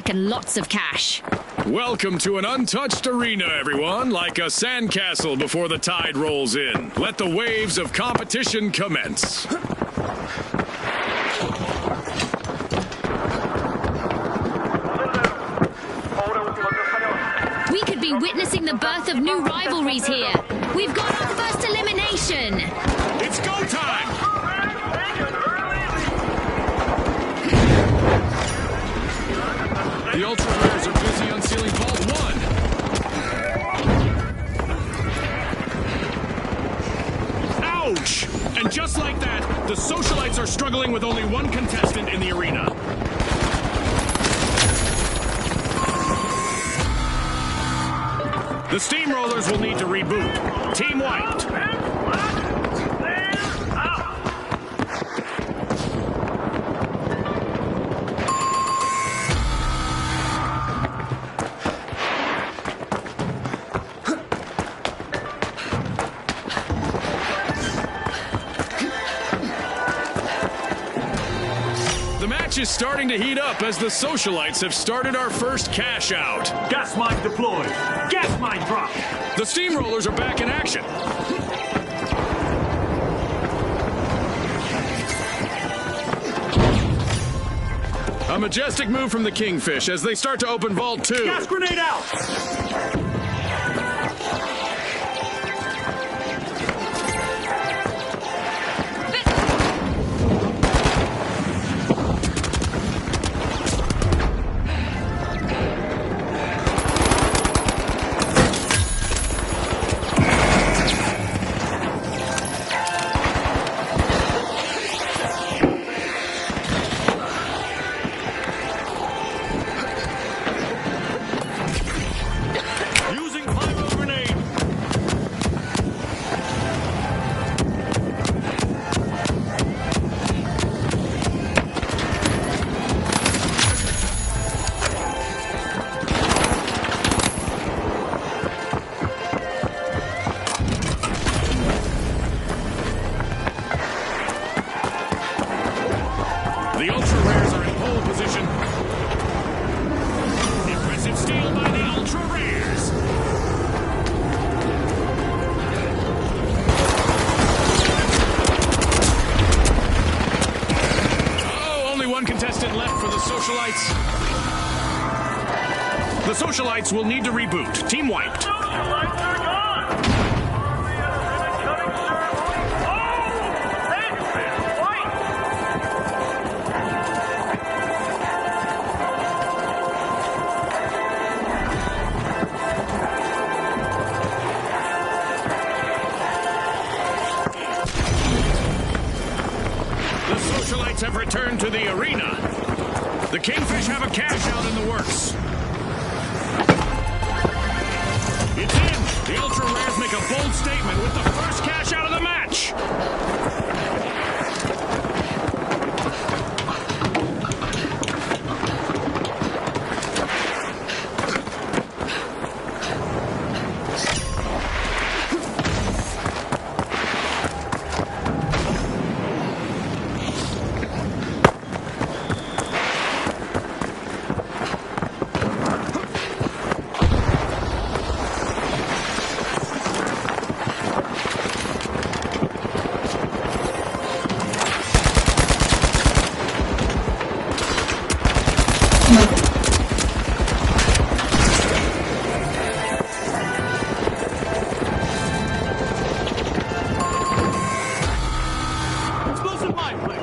back and lots of cash. Welcome to an untouched arena, everyone, like a sandcastle before the tide rolls in. Let the waves of competition commence. We could be witnessing the birth of new rivalries here. We've got our first elimination. It's go time! The Ultra Rares are busy unsealing Vault 1. Ouch! And just like that, the Socialites are struggling with only one contestant in the arena. The Steamrollers will need to reboot. Team wiped. The match is starting to heat up as the Socialites have started our first cash out. Gas mine deployed. Gas mine dropped. The Steamrollers are back in action. A majestic move from the Kingfish as they start to open Vault 2. Gas grenade out. The Ultra Rares are in pole position. Impressive steal by the Ultra Rares. Oh, only one contestant left for the Socialites. The Socialites will need to reboot. Team wiped. Socialites are gone. Socialites have returned to the arena. The Kingfish have a cash out in the works. It's in. The Ultra Rares make a bold statement with the first cash out of the match. Explosive mine flare.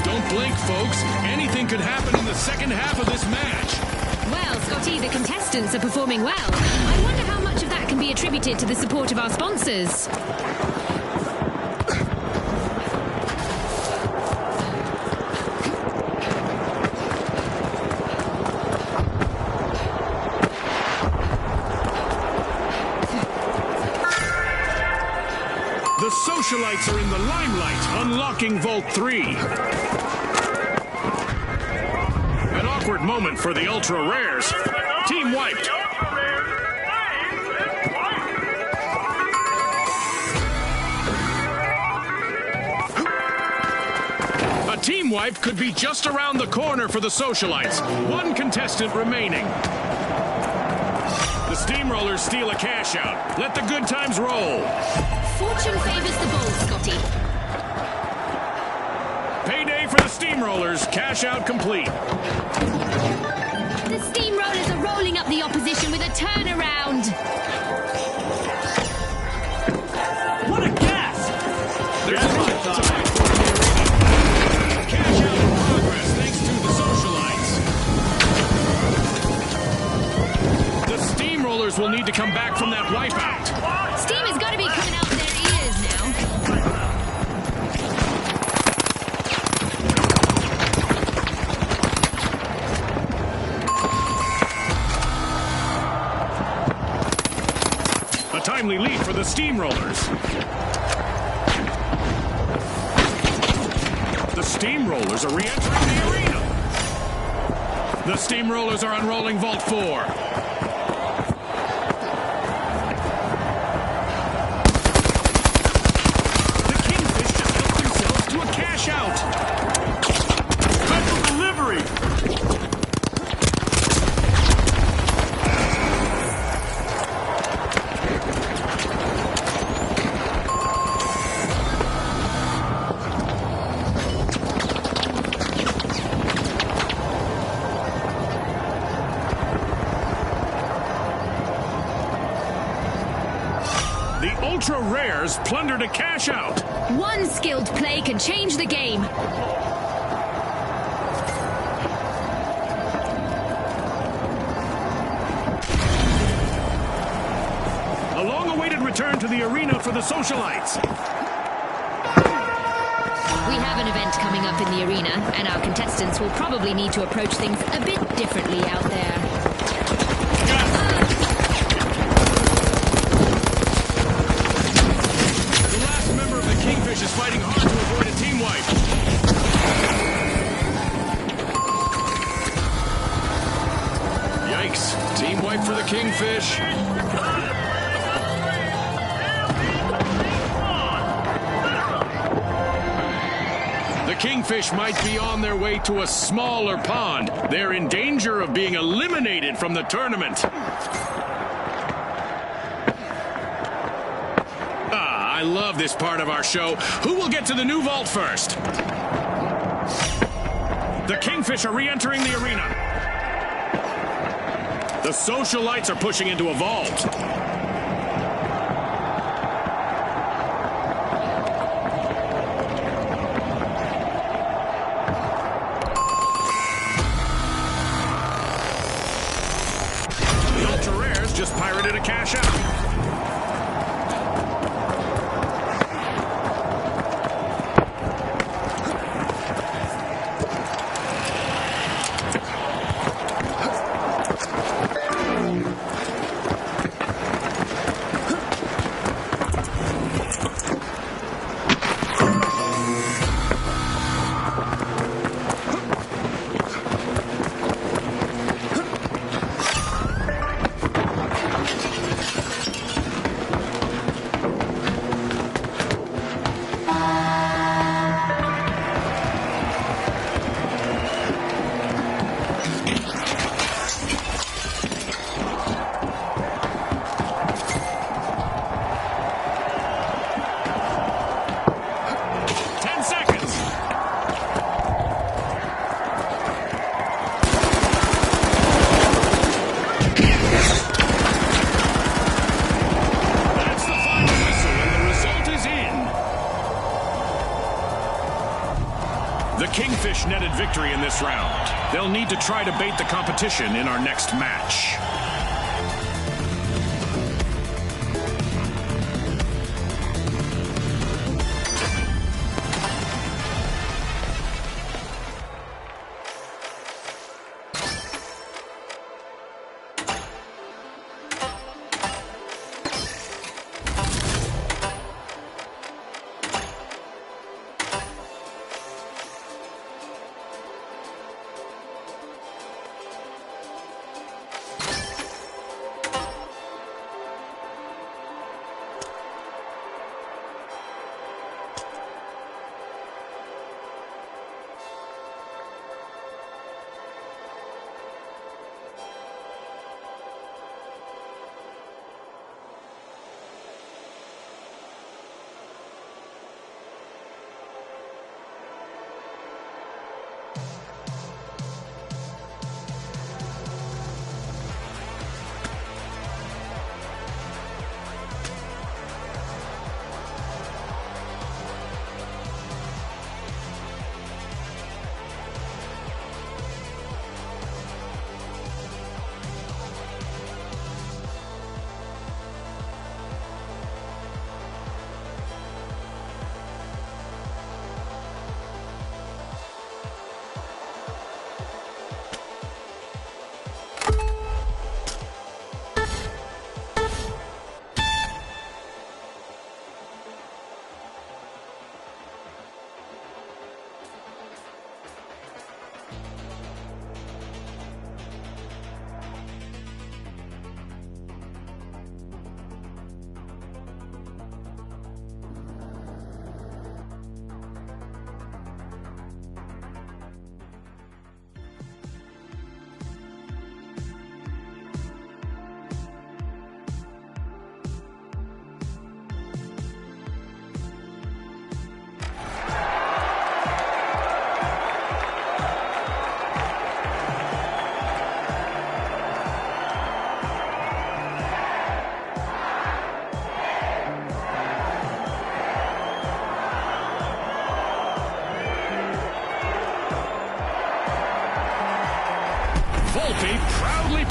Don't blink, folks. Anything could happen in the second half of this match. Well, Scotty, the contestants are performing well. I wonder how much of that can be attributed to the support of our sponsors. The Socialites are in the limelight, unlocking Vault 3. An awkward moment for the Ultra Rares. Team wiped. A team wipe could be just around the corner for the Socialites. One contestant remaining. The Steamrollers steal a cash out. Let the good times roll. Fortune favors the bold, Scotty. Payday for the Steamrollers. Cash out complete. The Steamrollers are rolling up the opposition with a turnaround. What a gas! There's a lot of time. Cash out in progress thanks to the Socialites. The Steamrollers will need to come back from that wipeout. Steam has got to be coming out of their ears now. A timely lead for the Steamrollers. The Steamrollers are re-entering the arena. The Steamrollers are unrolling Vault 4. The Kingfish just helped themselves to a cash out. Special delivery! The Ultra Rares plundered a cash out. One skilled play can change the game. A long-awaited return to the arena for the Socialites. We have an event coming up in the arena, and our contestants will probably need to approach things a bit differently out there. The last member of the Kingfish is fighting hard to avoid a team wipe. Yikes. Team wipe for the Kingfish. The Kingfish might be on their way to a smaller pond. They're in danger of being eliminated from the tournament. I love this part of our show. Who will get to the new vault first? The Kingfish are re-entering the arena. The Socialites are pushing into a vault. The Ultra Rares just pirated a cash out. The Kingfish netted victory in this round. They'll need to try to bait the competition in our next match.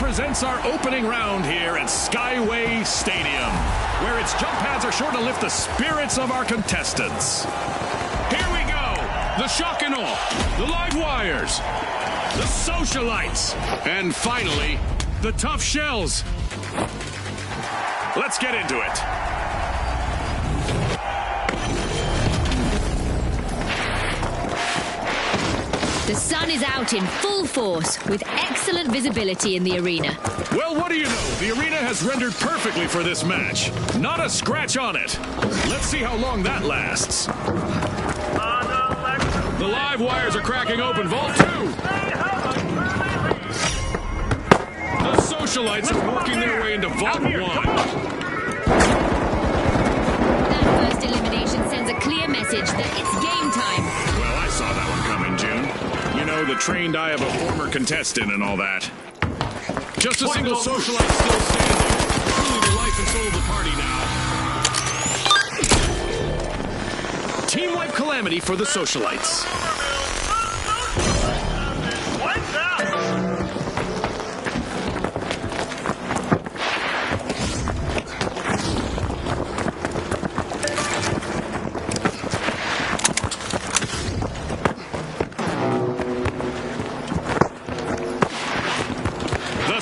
presents our opening round here at Skyway Stadium, where its jump pads are sure to lift the spirits of our contestants. Here we go. The shock and awe, the live wires, the socialites, and finally, the tough shells. Let's get into it. The sun is out in full force, with excellent visibility in the arena. Well, what do you know? The arena has rendered perfectly for this match. Not a scratch on it. Let's see how long that lasts. The live wires are cracking open. Vault 2. The socialites are working their way into Vault 1. That first elimination sends a clear message that it's game time. Well, I saw that one coming, June. You know, the trained eye of a former contestant and all that. Just a single socialite still standing. Truly the life and soul of the party now. Team wipe calamity for the socialites.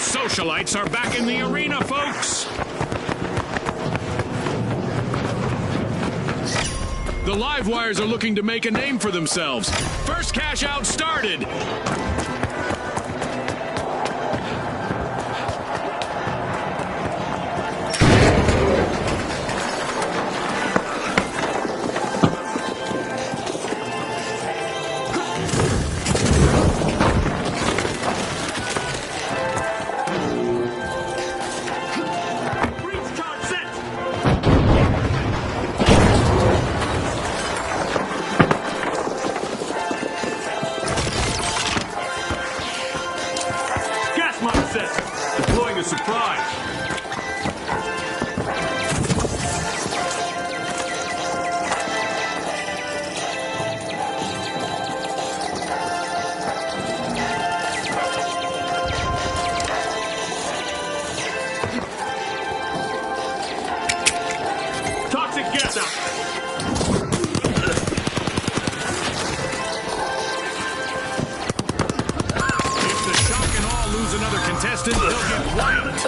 Socialites are back in the arena, folks. The live wires are looking to make a name for themselves. First cash out started. Deploying a surprise. Toxic gas out. Another contestant, they'll get wiped.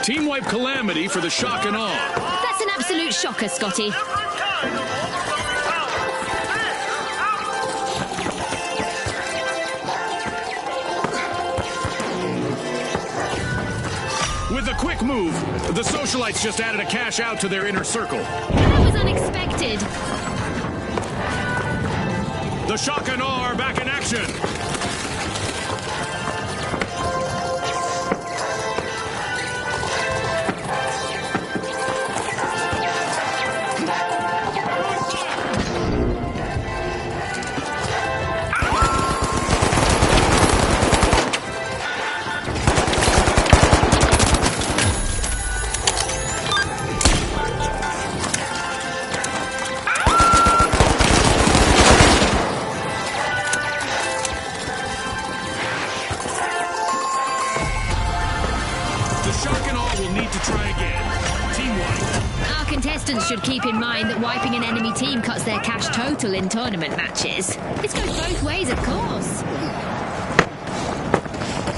Team wipe calamity for the shock and awe. That's an absolute shocker, Scotty. With a quick move, the socialites just added a cash out to their inner circle. That was unexpected. The shock and awe are back in action. Contestants should keep in mind that wiping an enemy team cuts their cash total in tournament matches. This goes both ways, of course.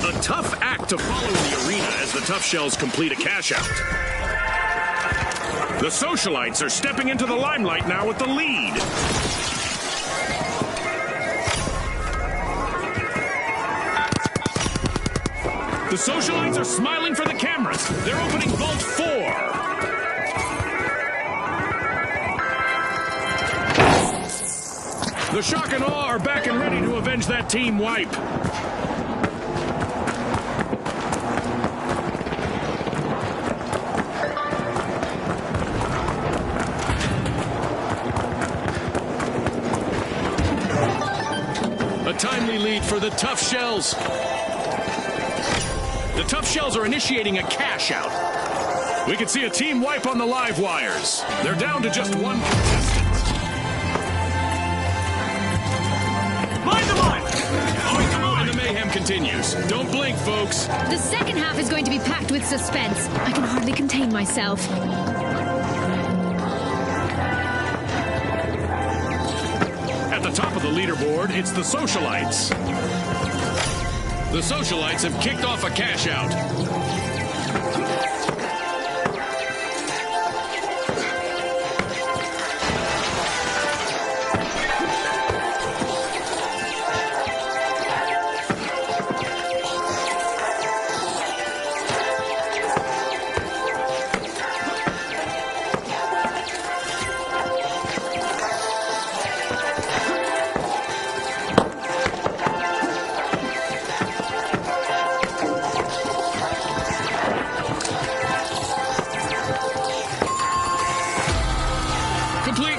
A tough act to follow in the arena as the tough shells complete a cash out. The socialites are stepping into the limelight now with the lead. The socialites are smiling for the cameras. They're opening Vault 4. The shock and awe are back and ready to avenge that team wipe. A timely lead for the tough shells. The tough shells are initiating a cash out. We can see a team wipe on the live wires. They're down to just one contestant. Mind the line! And the mayhem continues. Don't blink, folks. The second half is going to be packed with suspense. I can hardly contain myself. At the top of the leaderboard, it's the Socialites. The Socialites have kicked off a cash out.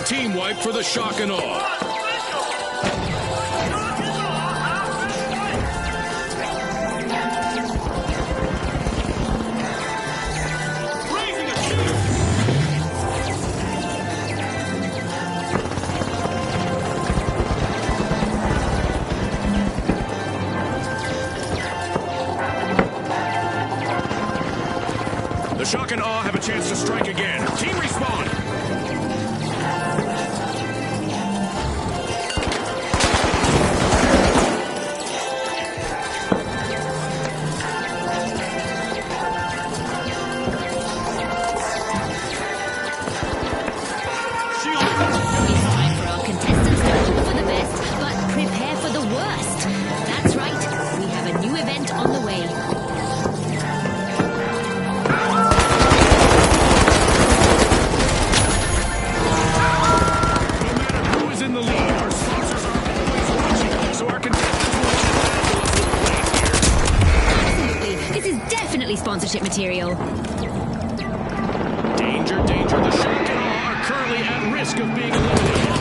Team wipe for the shock and awe. The shock and awe have a chance to strike again. Team respawn. Sponsorship material. Danger, danger. The shock and awe are currently at risk of being eliminated.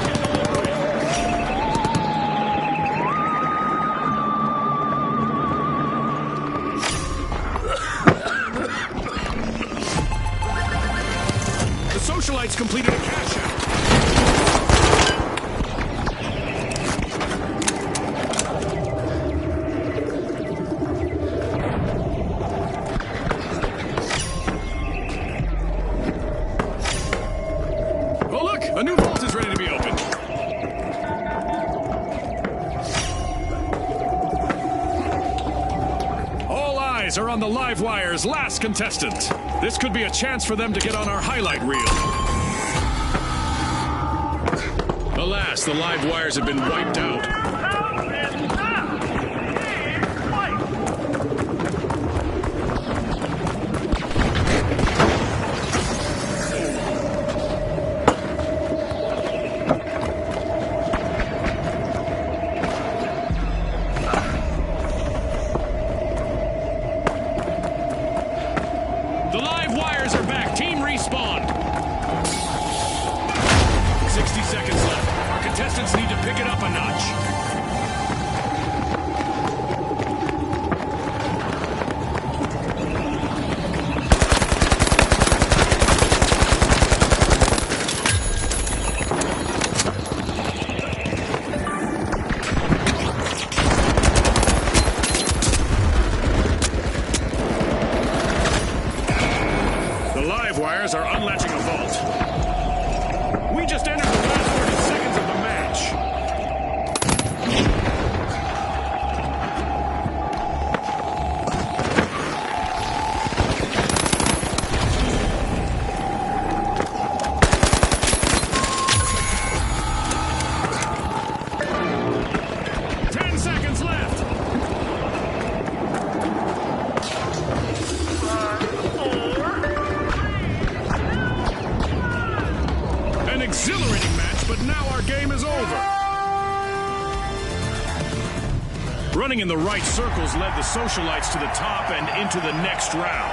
The Socialites completed a cash out. A new vault is ready to be opened. All eyes are on the Livewire's last contestant. This could be a chance for them to get on our highlight reel. Alas, the Livewires have been wiped out. The Livewires are back. Team respawned. 60 seconds left. Our contestants need to pick it up a notch. Livewires are unlatching a vault. We just entered the last 30 seconds of the match. Exhilarating match, but now our game is over. Running in the right circles led the Socialites to the top and into the next round.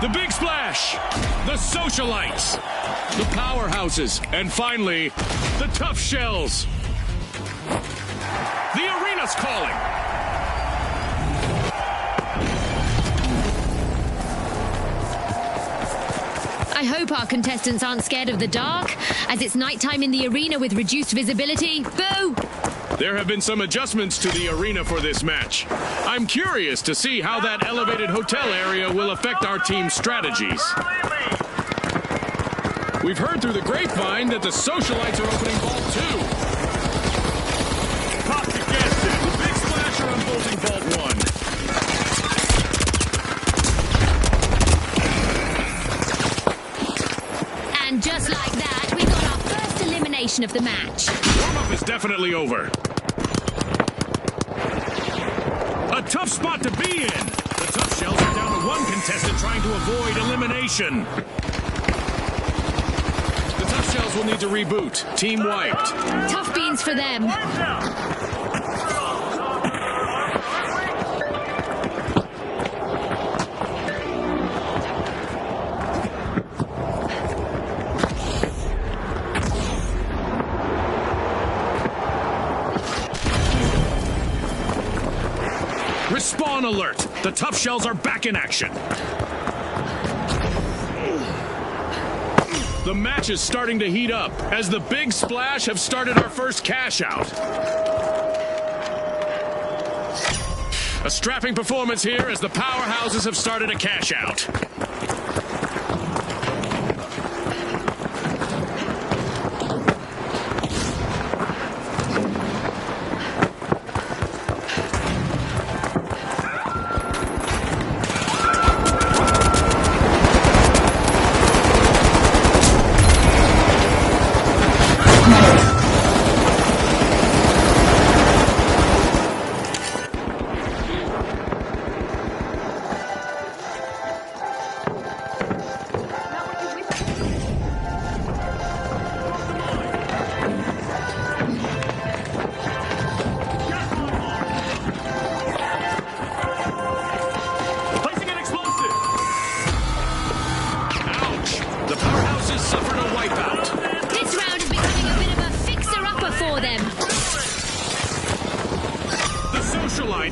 The Big Splash, the Socialites, the Powerhouses, and finally, the Tough Shells. The arena's calling. I hope our contestants aren't scared of the dark, as it's nighttime in the arena with reduced visibility. Boo! There have been some adjustments to the arena for this match. I'm curious to see how that elevated hotel area will affect our team's strategies. We've heard through the grapevine that the Socialites are opening Vault 2. Toxic gas tank. The Big Splash are unbolting Vault 1. And just like that, we got our first elimination of the match. Warm-up is definitely over. A tough spot to be in. The Tough Shells are down to one contestant trying to avoid elimination. The Tough Shells will need to reboot. Team wiped. Tough beans for them. Respawn alert! The Tough Shells are back in action. The match is starting to heat up as the Big Splash have started our first cash out. A strapping performance here as the Powerhouses have started a cash out.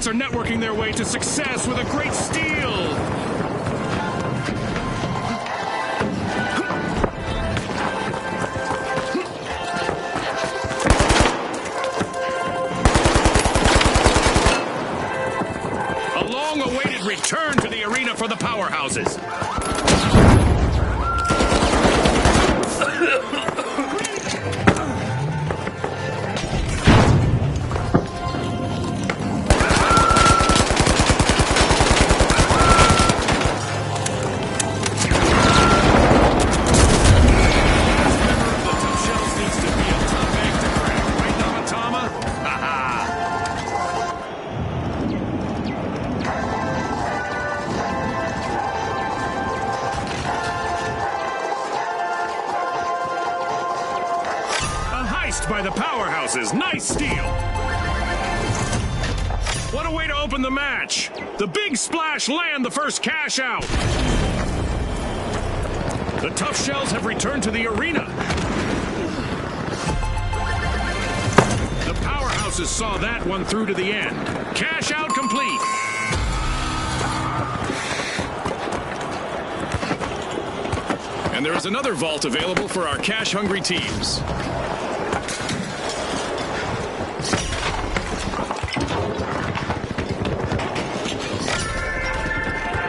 Are networking their way to success with a great steal. A long-awaited return to the arena for the Powerhouses. By the Powerhouses. Nice steal. What a way to open the match. The Big Splash land the first cash out. The Tough Shells have returned to the arena. The Powerhouses saw that one through to the end. Cash out complete. And there is another vault available for our cash-hungry teams.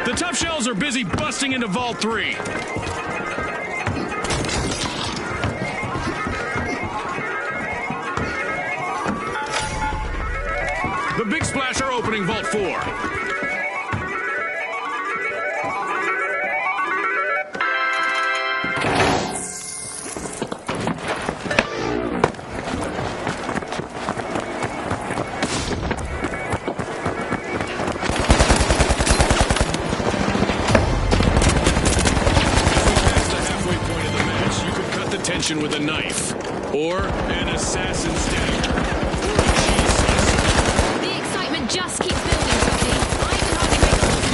The Tough Shells are busy busting into Vault 3. The Big Splash are opening Vault 4. With a knife, or an assassin's dagger, or a cheese slicer. The excitement just keeps building, Tony. I can hardly wait for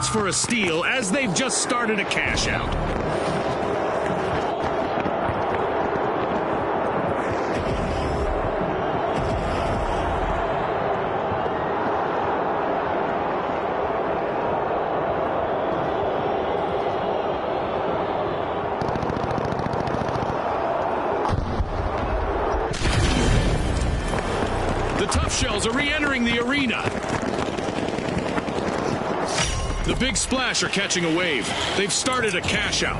chance for a steal as they've just started a cash out. The Tough Shells are re-entering the arena. The Big Splash are catching a wave. They've started a cash out.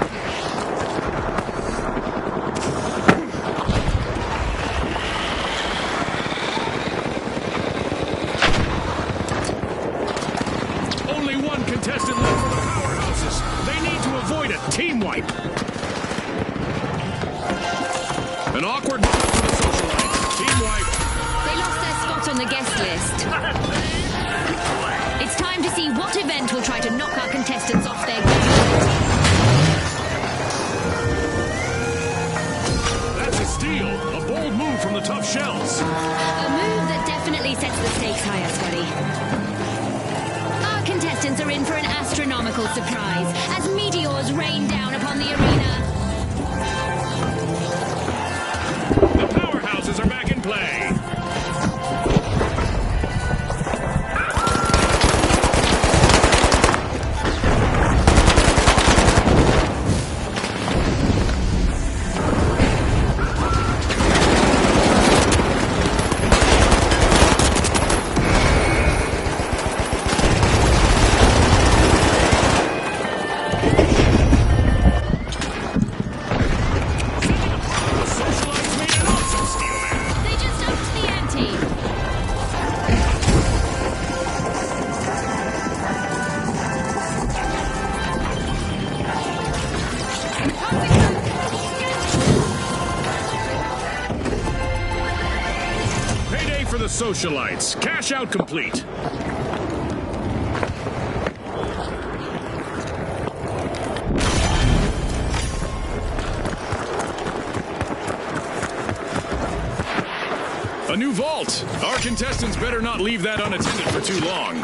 Only one contestant left for the Powerhouses. They need to avoid a team wipe. An awkward moment for the Socialites. Team wipe. They lost their spot on the guest list. It's time to see what event will try to knock our contestants off their game. That's a steal. A bold move from the Tough Shells. A move that definitely sets the stakes higher, Scotty. Our contestants are in for an astronomical surprise as meteors rain down upon the arena. The Powerhouses are back in play. For the Socialites. Cash out complete. A new vault. Our contestants better not leave that unattended for too long.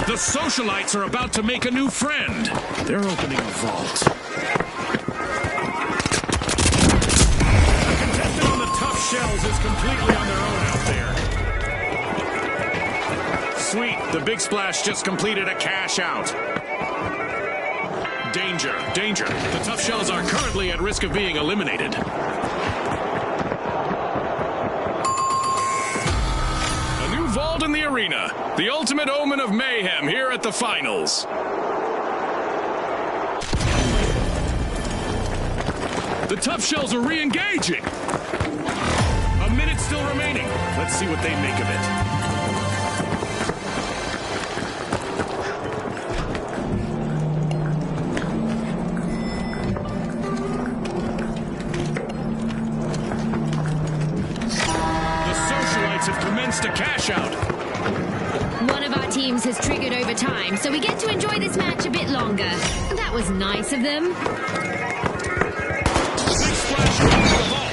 The Socialites are about to make a new friend. They're opening a vault. Shells is completely on their own out there. Sweet, the Big Splash just completed a cash out. Danger, danger. The Tough Shells are currently at risk of being eliminated. A new vault in the arena. The ultimate omen of mayhem here at the finals. The Tough Shells are re-engaging. A minute still remaining. Let's see what they make of it. The Socialites have commenced a cash out. One of our teams has triggered overtime, so we get to enjoy this match a bit longer. That was nice of them. Big Splash into the vault.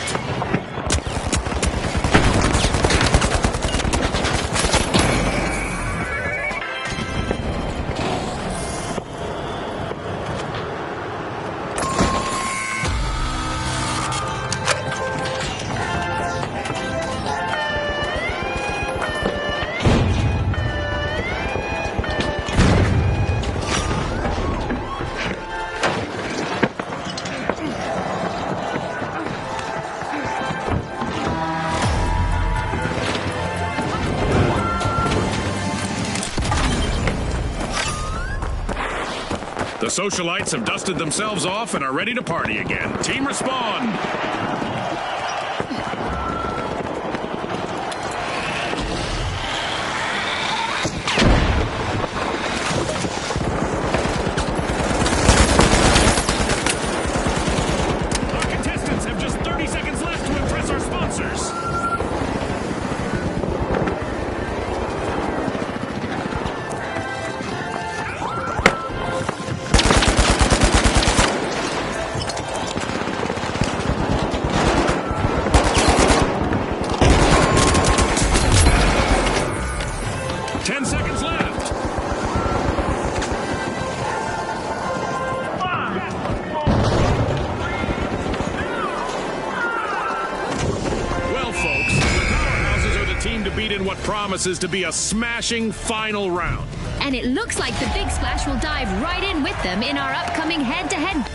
The Socialites have dusted themselves off and are ready to party again. Team respond! Our contestants have just 30 seconds left to impress our sponsors. promises to be a smashing final round. And it looks like the Big Splash will dive right in with them in our upcoming head-to-head.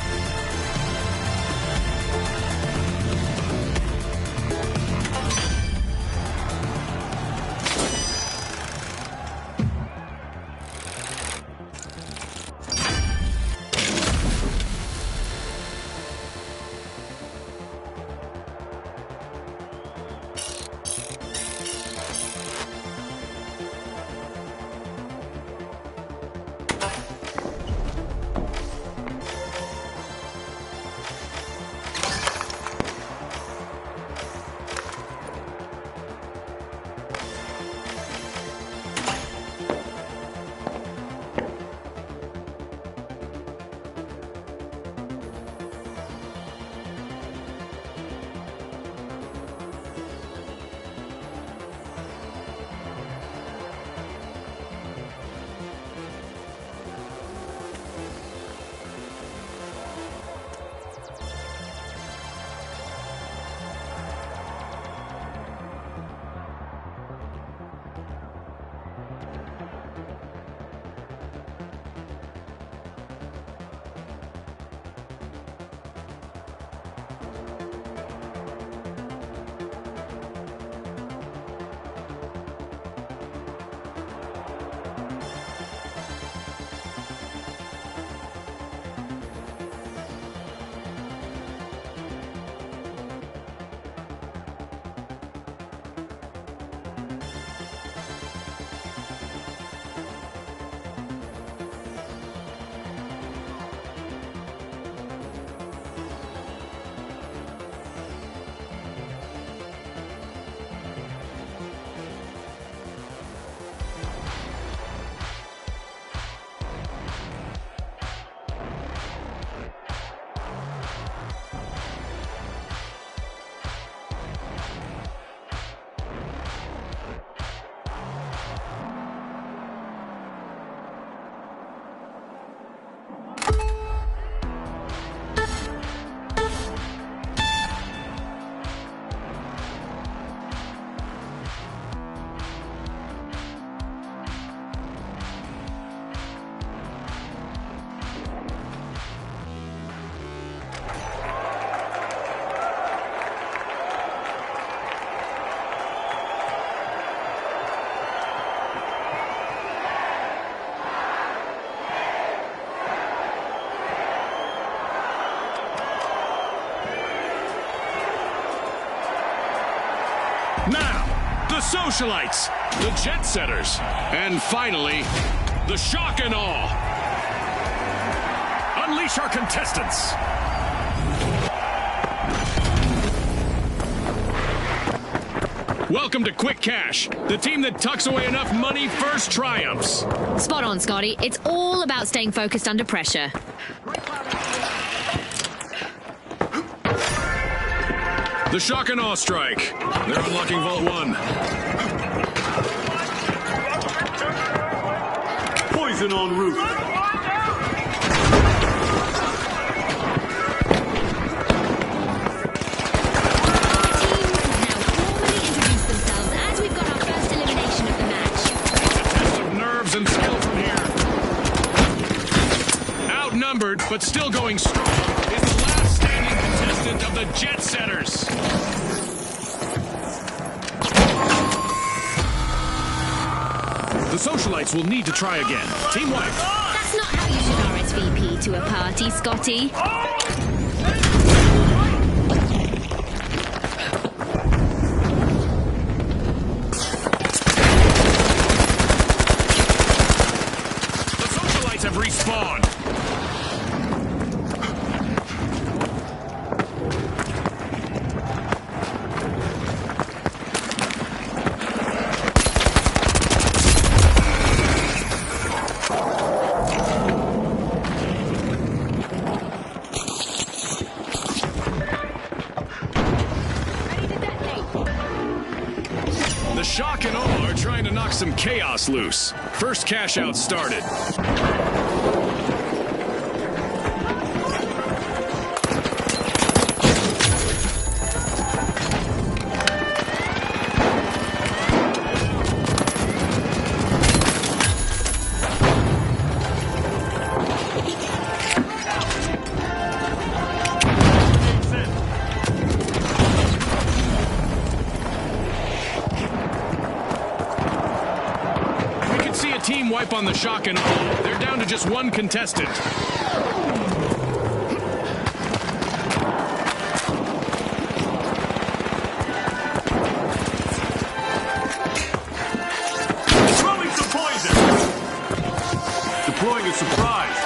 Now, the Socialites, the Jet Setters, and finally, the Shock and Awe. Unleash our contestants. Welcome to Quick Cash, the team that tucks away enough money first triumphs. Spot on, Scotty. It's all about staying focused under pressure. The Shock and Awe strike. They're unlocking Vault 1. Poison en route. And skill from here. Outnumbered, but still going strong, is the last standing contestant of the Jet Setters. The Socialites will need to try again. Team wipe. That's not how you should RSVP to a party, Scotty. Have respawned. The Shock and Awe are trying to knock some chaos loose. First cash out started. team wipe on the shock and awe. They're down to just one contestant. Throwing some poison. Deploying a surprise.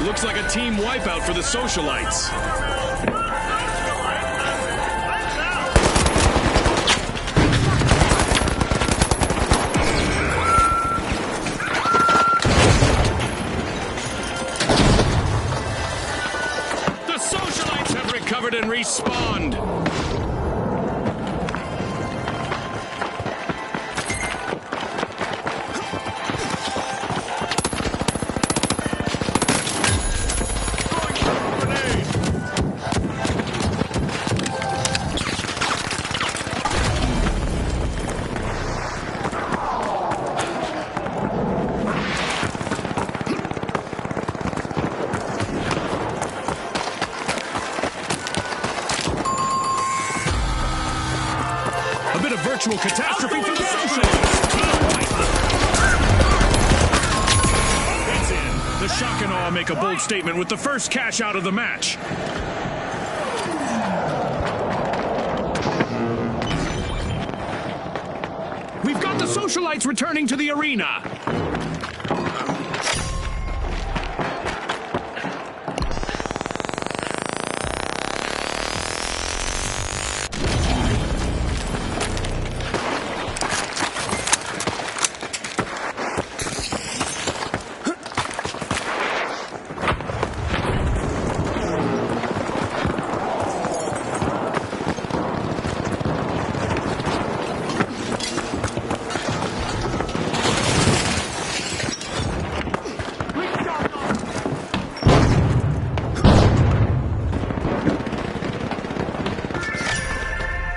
Looks like a team wipeout for the Socialites. The Socialites have recovered and respawned. Virtual catastrophe for the Socialites. It's in. The shock and awe make a bold statement with the first cash out of the match. We've got the Socialites returning to the arena.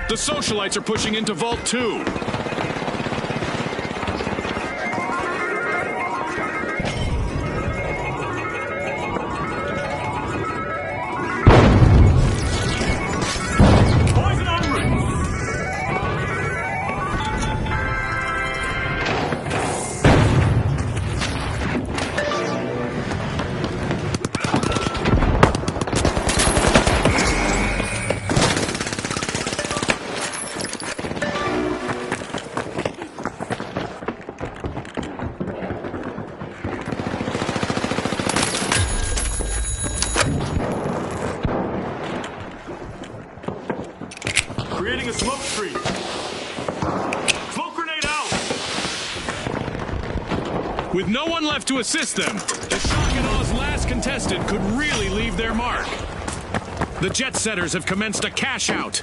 The Socialites are pushing into Vault 2. Creating a smoke screen. Smoke grenade out! With no one left to assist them, the shock and awe's last contestant could really leave their mark. The Jet Setters have commenced a cash out.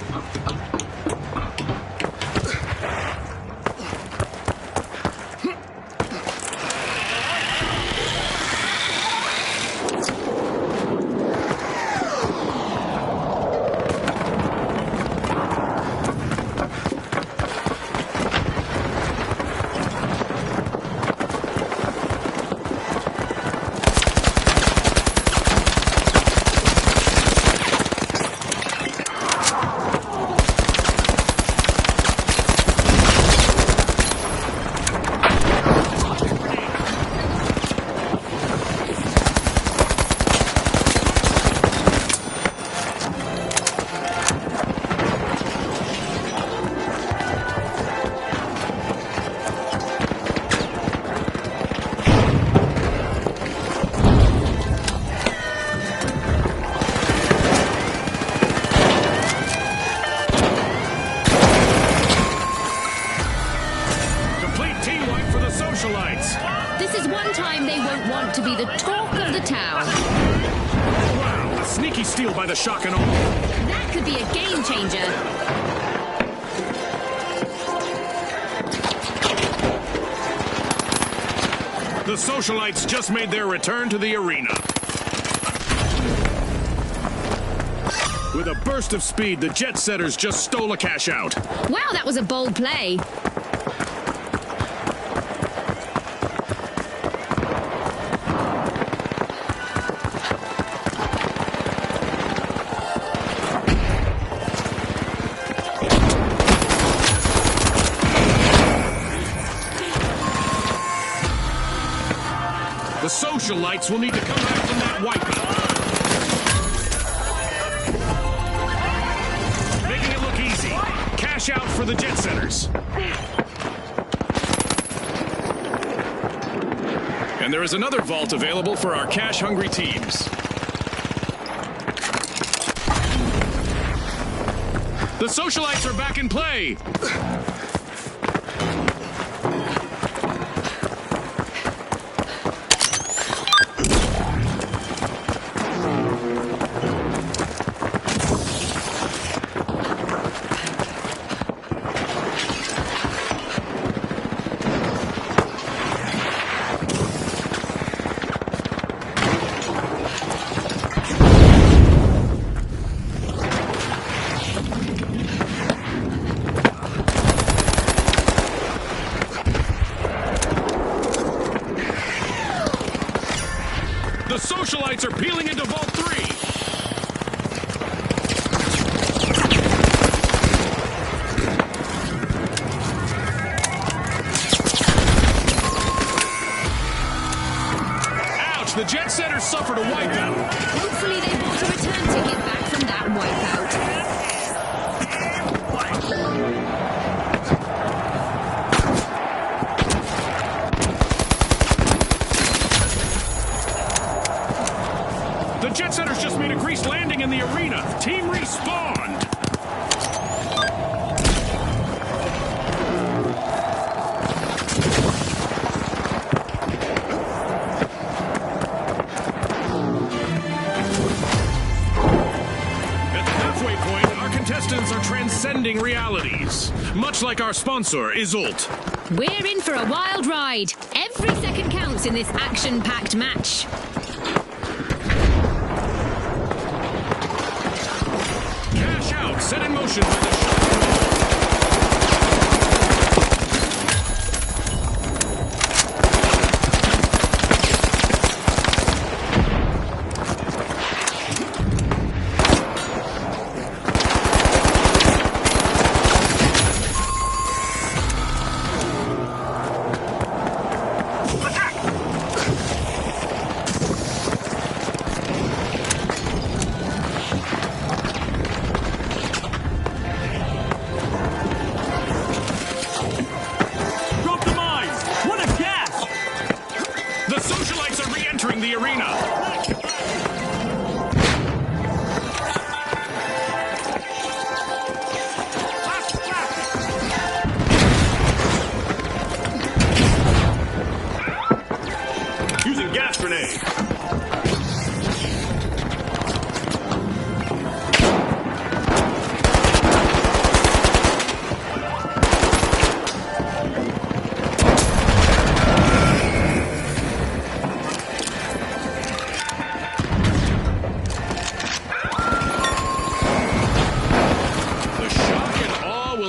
This is one time they won't want to be the talk of the town. Wow, a sneaky steal by the shock and awe. That could be a game changer. The Socialites just made their return to the arena. With a burst of speed, the Jet Setters just stole a cash out. Wow, that was a bold play. The socialites will need to come back from that wipeout. Making it look easy. Cash out for the Jet Setters. And there is another vault available for our cash-hungry teams. The socialites are back in play. The socialites are peeling into Vault 3. Ouch! The Jet Setters suffered a wipeout. Hopefully they bought a return ticket back from that wipeout. The Jet Setters just made a greased landing in the arena. Team respawned. At the halfway point, our contestants are transcending realities. Much like our sponsor, Isolt. We're in for a wild ride. Every second counts in this action-packed match. Set in motion by the shot. The socialites are re-entering the arena. Using gas grenade.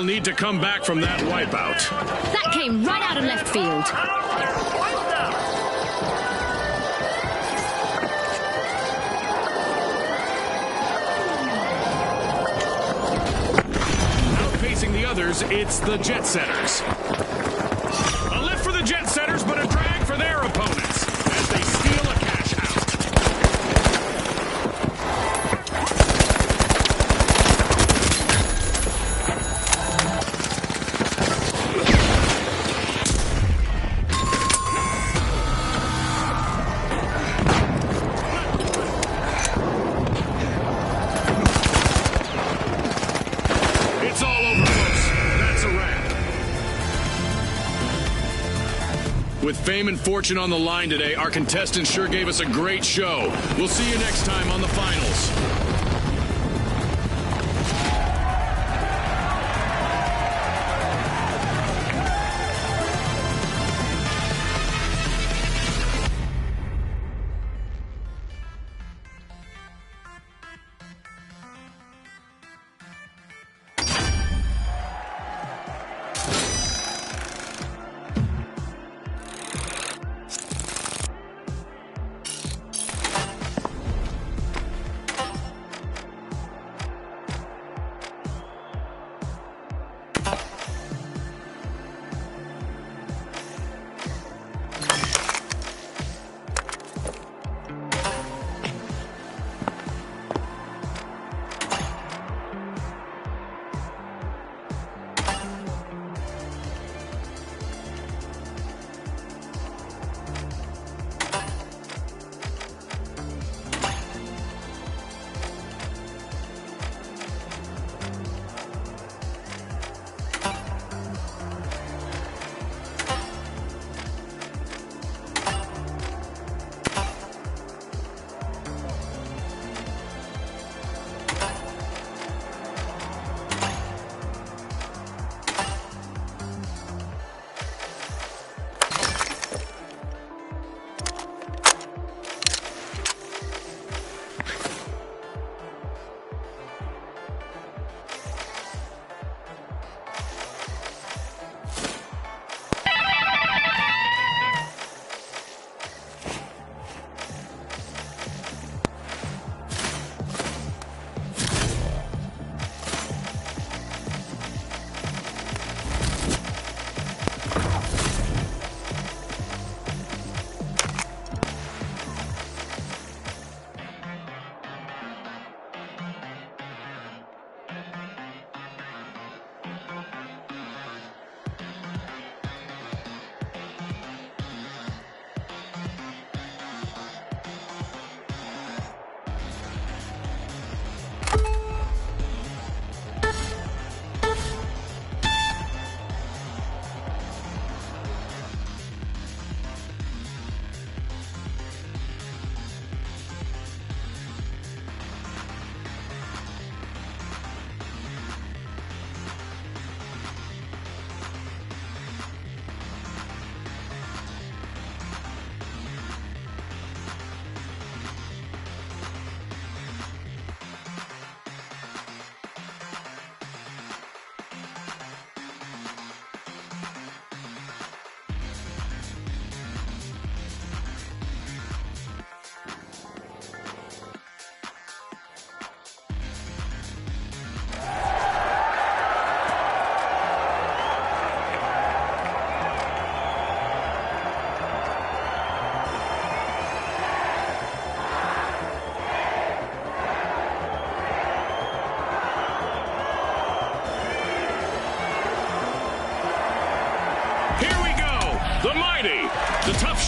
Need to come back from that wipeout. That came right out of left field. Outpacing the others, it's the Jet Setters. A lift for the Jet Setters, but a drag for their opponents as they steal a cash out. It's all over, folks. That's a wrap. With fame and fortune on the line today, our contestants sure gave us a great show. We'll see you next time on the finals.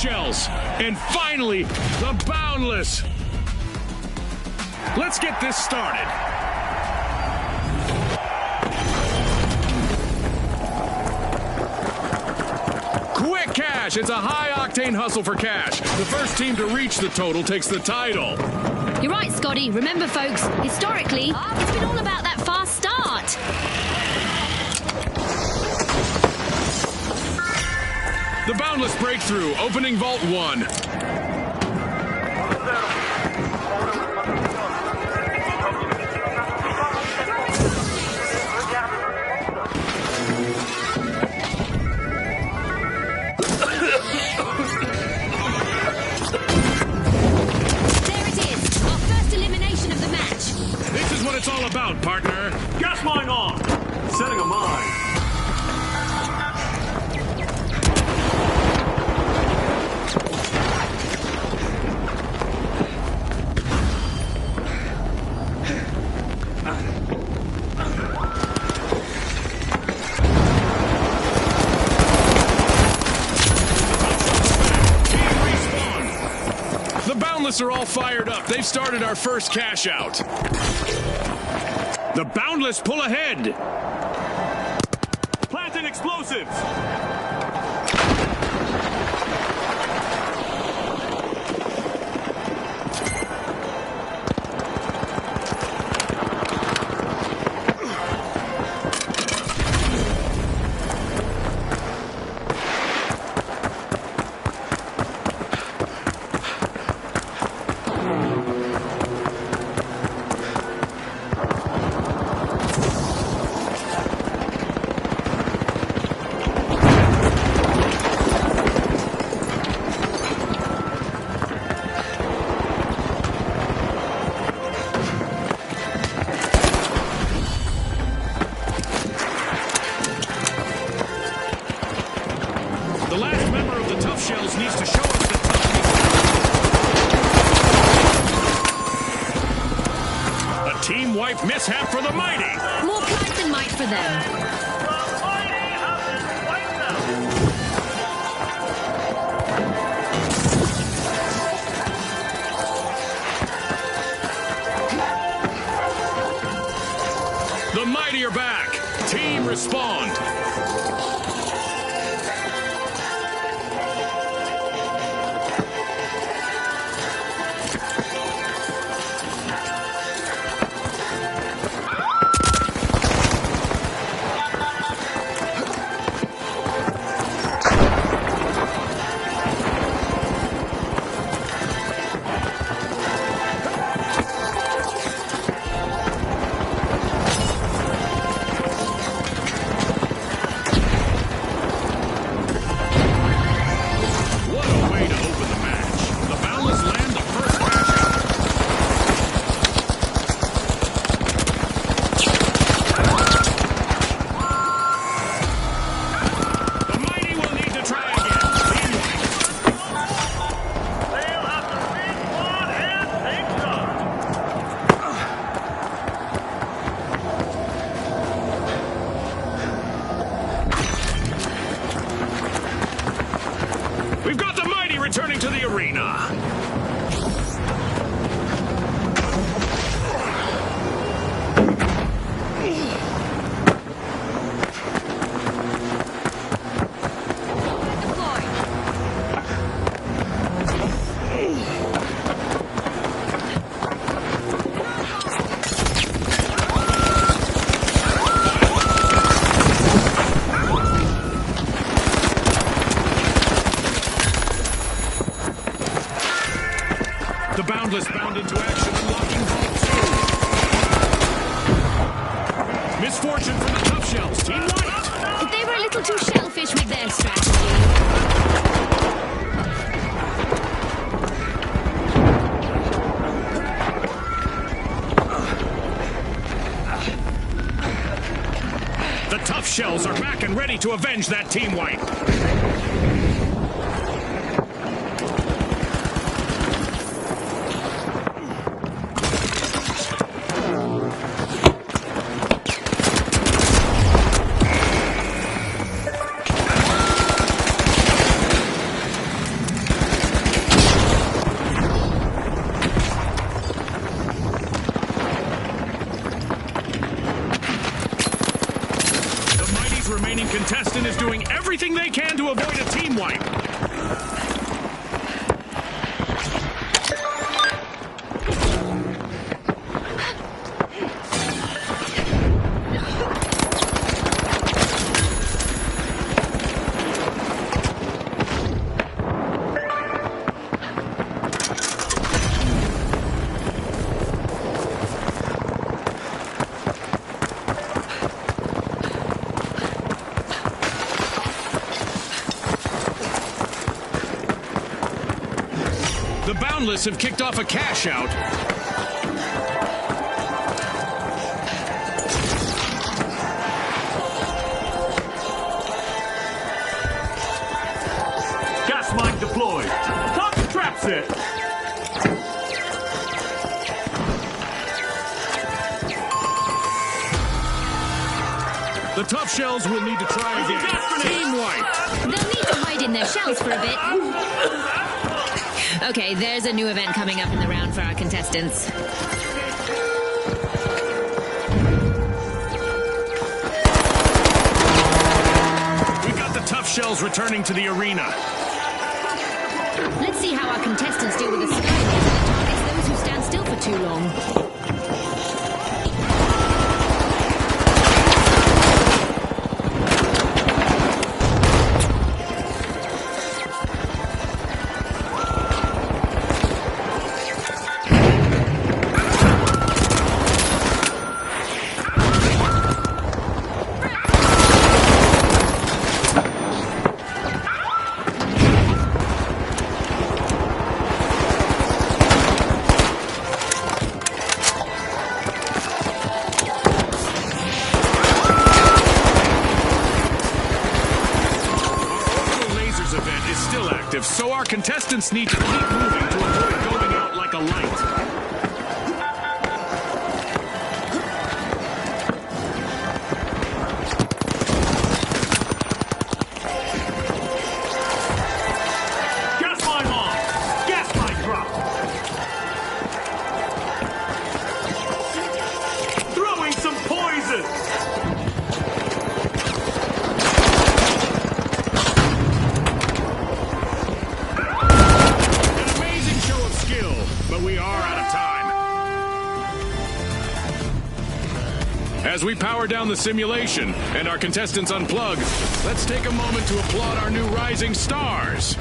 Shells, and finally, the Boundless. Let's get this started. Quick cash. It's a high-octane hustle for cash. The first team to reach the total takes the title. You're right, Scotty. Remember, folks, historically, it's been all about that fast start. The Boundless breakthrough, opening Vault 1. It's all about, partner. Gas mine on. Setting a mine. The Boundless are all fired up. They've started our first cash out. The Boundless pull ahead. Planting explosives. Shells needs to show us the toughness. A team wipe mishap for the Mighty. More plague than might for them. The Mighty are back. Team respond. We've got the Mighty returning to the arena. The Boundless bound into action, unlocking Vault 2. Misfortune for the Tough Shells. Team White. They were a little too shellfish with their strategy. The Tough Shells are back and ready to avenge that team wipe. they can to avoid a team wipe. The Boundless have kicked off a cash out. Gas mine deployed. Top trap set. The Tough Shells will need to try again. Team wiped. They'll need to hide in their shells for a bit. Okay, there's a new event coming up in the round for our contestants. We've got the Tough Shells returning to the arena. Let's see how our contestants deal with the sky laser that targets those who stand still for too long. So our contestants need to keep moving to avoid going out like a light. Gas mine on. Gas mine drop. Throwing some poison. We are out of time. As we power down the simulation and our contestants unplug, let's take a moment to applaud our new rising stars.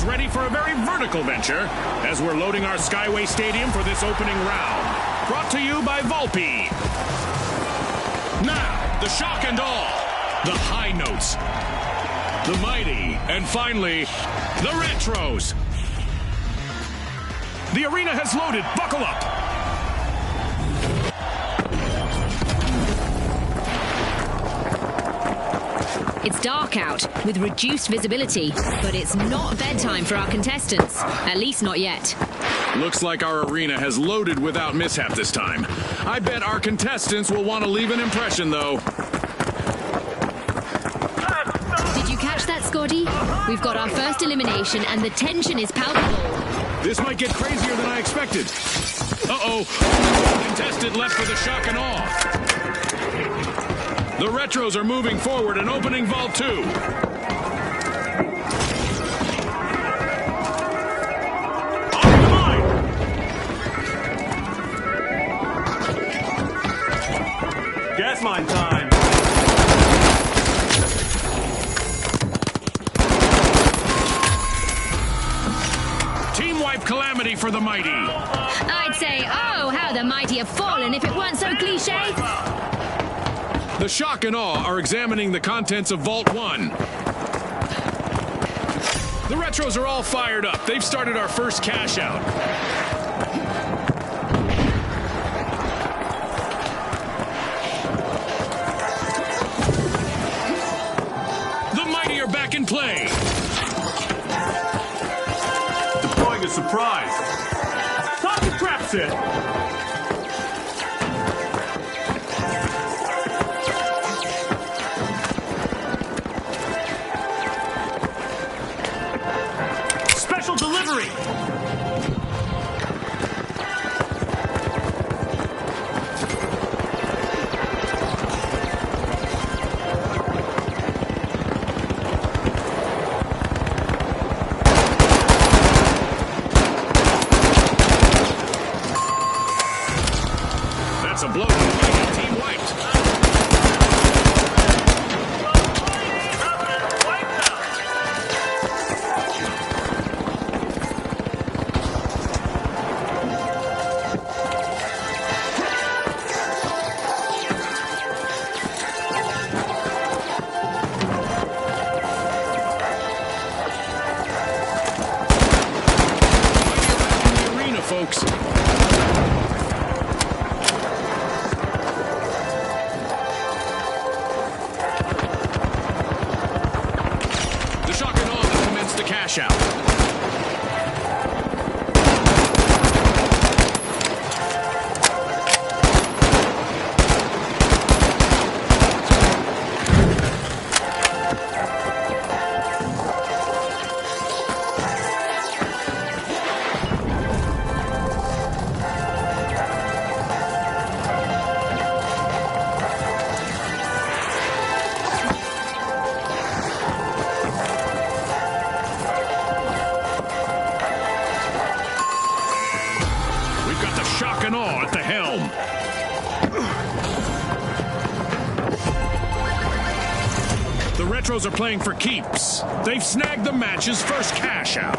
ready for a very vertical venture as we're loading our Skyway Stadium for this opening round. Brought to you by Volpe. Now, the shock and awe, the high notes, the mighty, and finally, the retros. The arena has loaded. Buckle up. It's dark out, with reduced visibility, but it's not bedtime for our contestants. At least not yet. Looks like our arena has loaded without mishap this time. I bet our contestants will want to leave an impression, though. Did you catch that, Scotty? We've got our first elimination, and the tension is palpable. This might get crazier than I expected. Uh-oh. Contestant left for the shock and awe. The retros are moving forward and opening Vault 2. On the line! Gas mine time! Team wipe calamity for the mighty. I'd say, oh, how the mighty have fallen if it weren't so cliché. The shock and awe are examining the contents of Vault 1. The retros are all fired up. They've started our first cash out. The mighty are back in play. Deploying a surprise. Top the trap set. Delivery! That's a blow. Team wiped. Folks. The shock and awe have commenced the cash out. Shock and awe at the helm. The retros are playing for keeps. They've snagged the match's first cash out.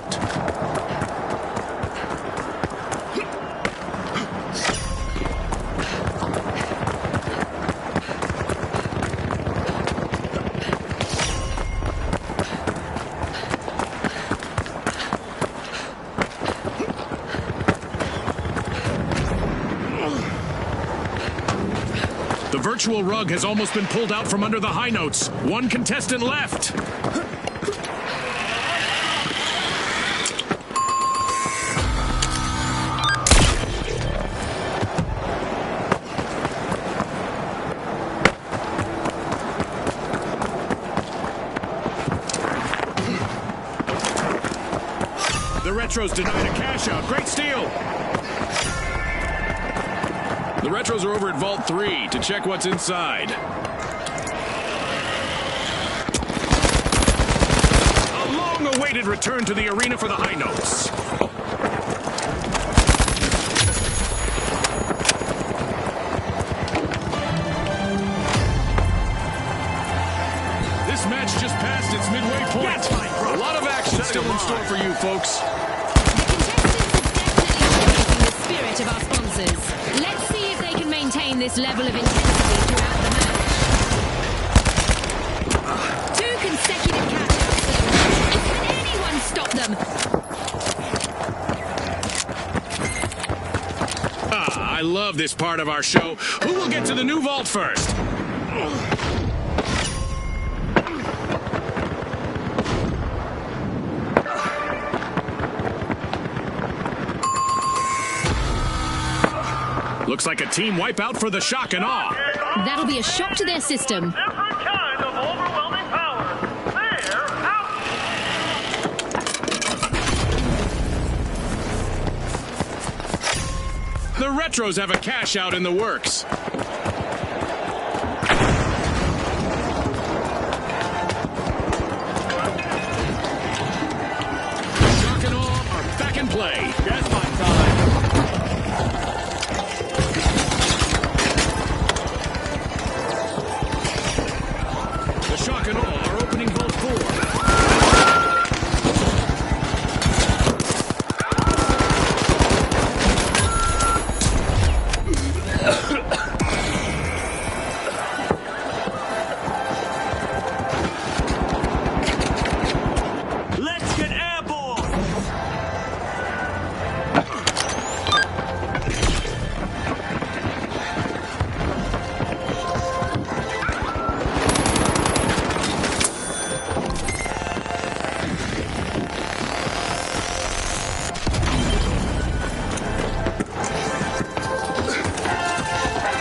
The virtual rug has almost been pulled out from under the high notes. One contestant left. The retros denied a cash out. Great steal. The retros are over at Vault 3 to check what's inside. A long-awaited return to the arena for the high notes. This match just passed its midway point. A lot of action still in store for you, folks. The contestants are definitely showcasing the spirit of our sponsors. Let's see if they can maintain this level of intensity throughout the match. 2 consecutive catch-outs. Can anyone stop them? I love this part of our show. Who will get to the new vault first? Looks like a team wipeout for the shock and awe. That'll be a shock to their system. Different kind of overwhelming power. They're out. The Retros have a cash out in the works. Shock and awe are back in play. That's my time. The shock and awe are opening vault 4. Let's get airborne.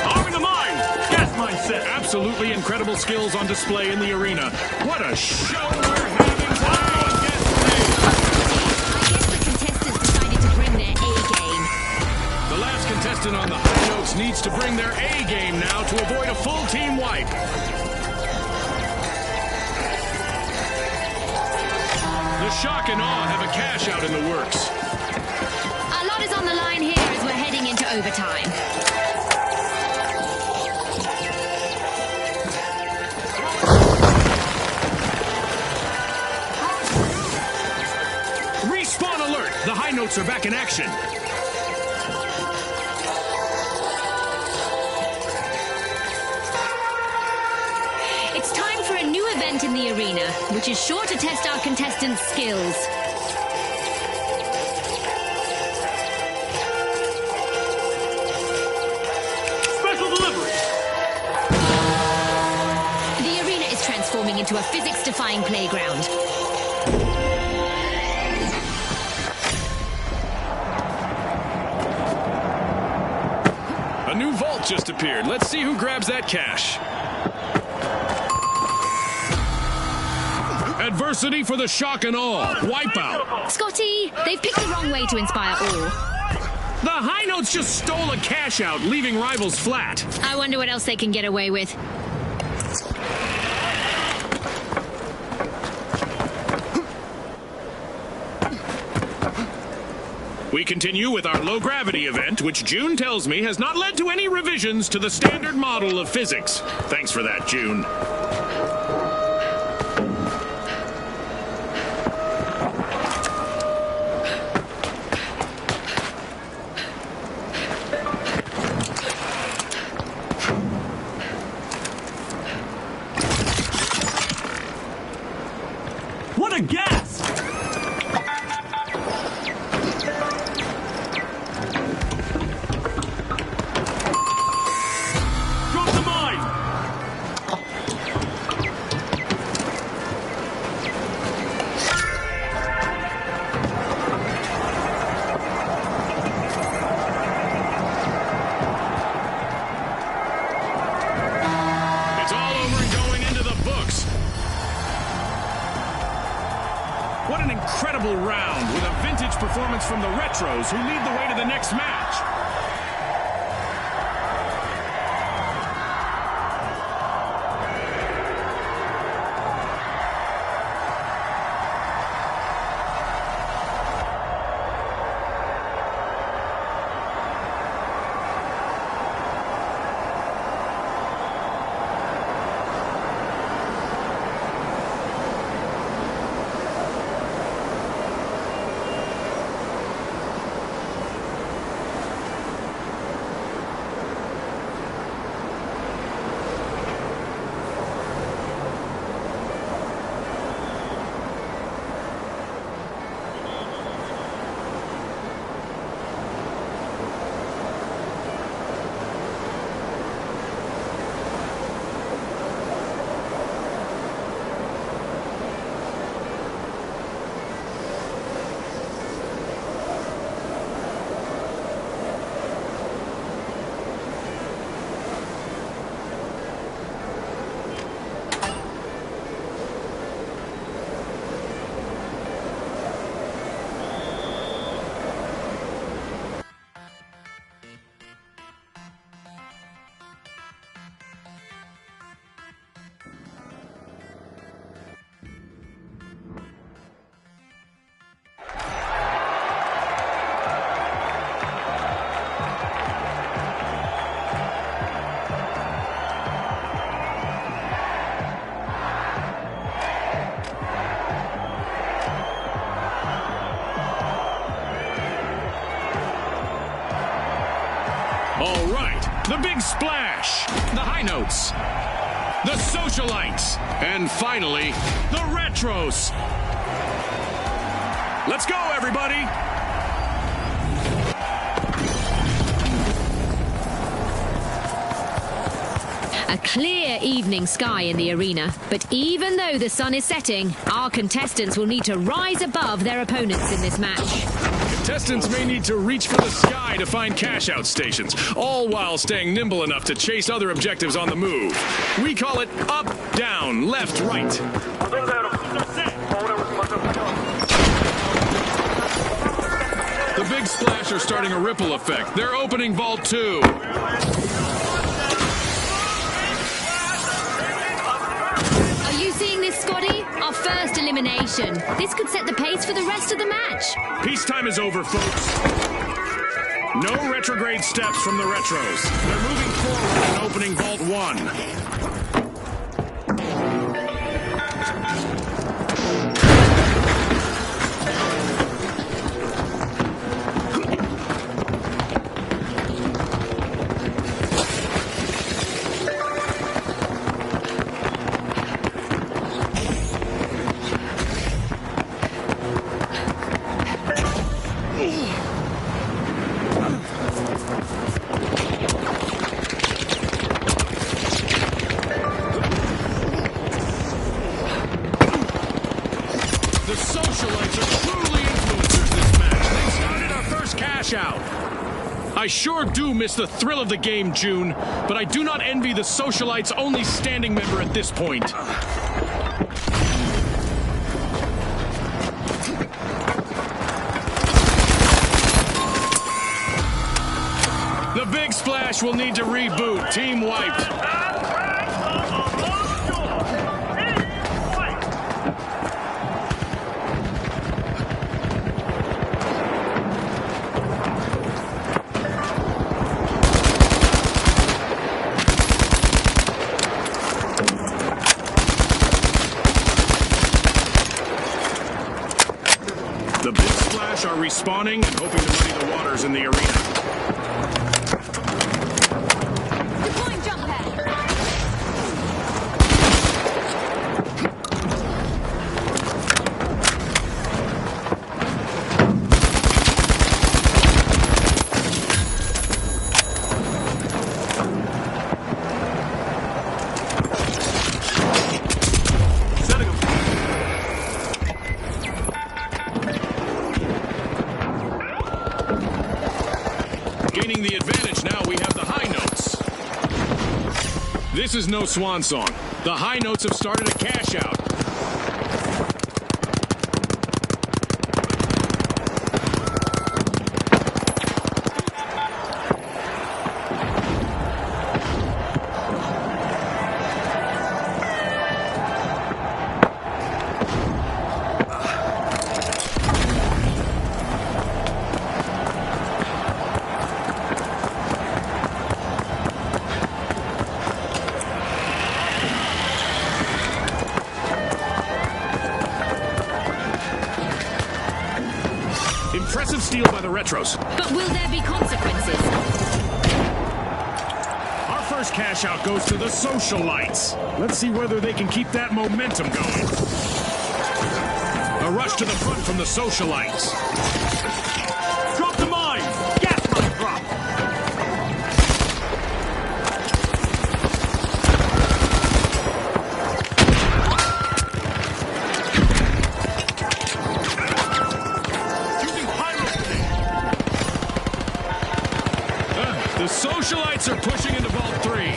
Arming the mine. Gas mine set. Absolutely incredible skills on display in the arena. What a show we're having today! I guess the contestants decided to bring their A game. The last contestant on the high notes needs to bring their A game now to avoid a full team wipe. The shock and awe have a cash out in the works. A lot is on the line here as we're heading into overtime. Respawn alert! The high notes are back in action. It's time for a new event in the arena, which is sure to test our contestants' skills. Special delivery. The arena is transforming into a physics-defying playground. A new vault just appeared. Let's see who grabs that cash. Adversity for the shock and awe. Wipeout. Scotty, they've picked the wrong way to inspire awe. The high notes just stole a cash out, leaving rivals flat. I wonder what else they can get away with. We continue with our low-gravity event, which June tells me has not led to any revisions to the standard model of physics. Thanks for that, June. What a gas! Drop the mine! It's all over and going into the books. What an incredible round with a vintage performance from the Retros who lead the way to the next match. the Big Splash, the High Notes, the Socialites, and finally, the Retros. Let's go, everybody! A clear evening sky in the arena, but even though the sun is setting, our contestants will need to rise above their opponents in this match. Contestants may need to reach for the sky to find cash-out stations, all while staying nimble enough to chase other objectives on the move. We call it up, down, left, right. The Big Splash are starting a ripple effect. They're opening Vault 2. Are you seeing this, Scotty? Our first elimination. This could set the pace for the rest of the match. Peacetime is over, folks. No retrograde steps from the Retros. They're moving forward and opening Vault 1. The Socialites are truly influencers this match. They started our first cash out. I sure do miss the thrill of the game, June, but I do not envy the Socialites' only standing member at this point. The Big Splash will need to reboot. Team wiped. The Big Splash are respawning and hoping to muddy the waters in the arena. Deploying jump pad. Setting him. Gaining the advantage now, we have the High Notes. This is no swan song. The High Notes have started a cash out. Impressive steal by the Retros. But will there be consequences? Our first cash out goes to the Socialites. Let's see whether they can keep that momentum going. A rush to the front from the Socialites. Drop the mine. Gas mine drop. Using pyro grenade. The Socialites are pushing into Vault 3.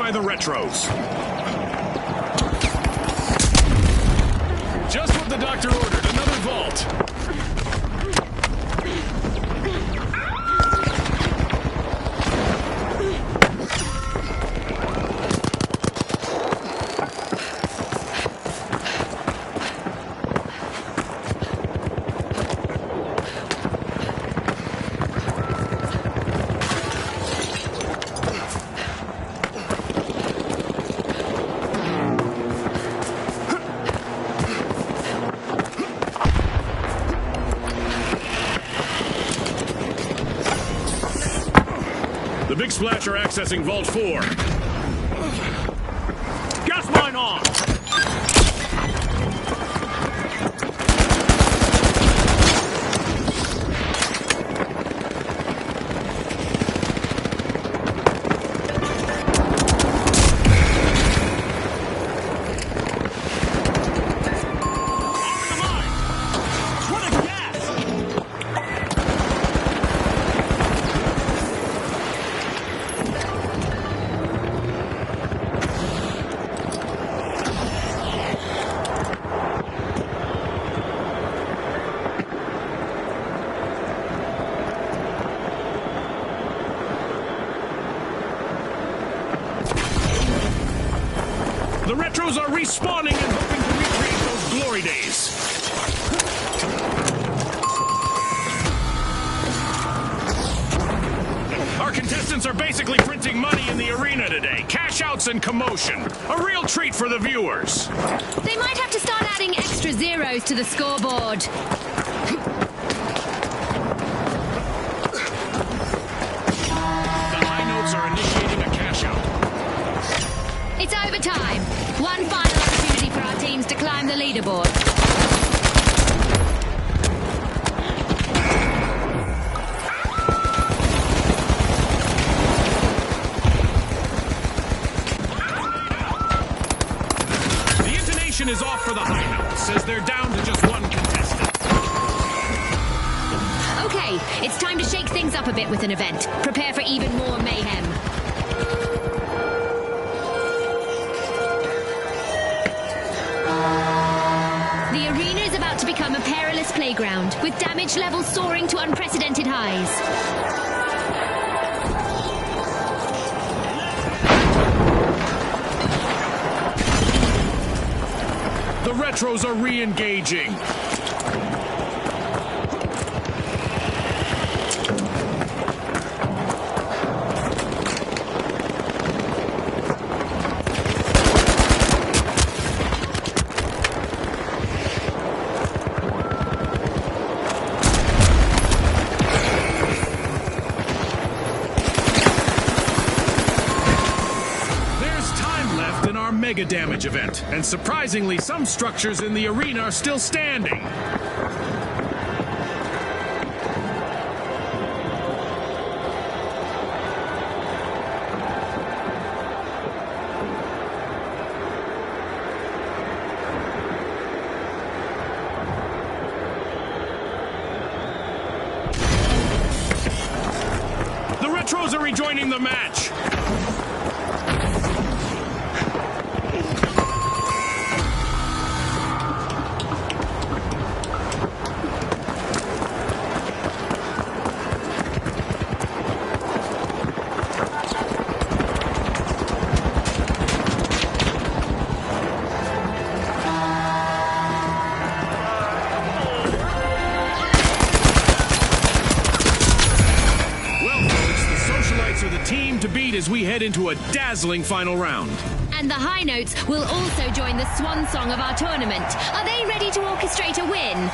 by the Retros. Just what the doctor ordered, another vault. The Big Splash are accessing Vault 4. Gas mine on! The Retros are respawning and hoping to recreate those glory days. Our contestants are basically printing money in the arena today. Cash outs and commotion. A real treat for the viewers. They might have to start adding extra zeros to the scoreboard. The High Notes are initiating a cash out. It's overtime. One final opportunity for our teams to climb the leaderboard. The intonation is off for the High Notes, says they're down to just one contestant. Okay, it's time to shake things up a bit with an event. Prepare for even more mayhem. The arena is about to become a perilous playground, with damage levels soaring to unprecedented highs. The Retros are re-engaging. Mega damage event, and surprisingly, some structures in the arena are still standing. The Retros are rejoining the match. To beat as we head into a dazzling final round. And the High Notes will also join the swan song of our tournament. Are they ready to orchestrate a win?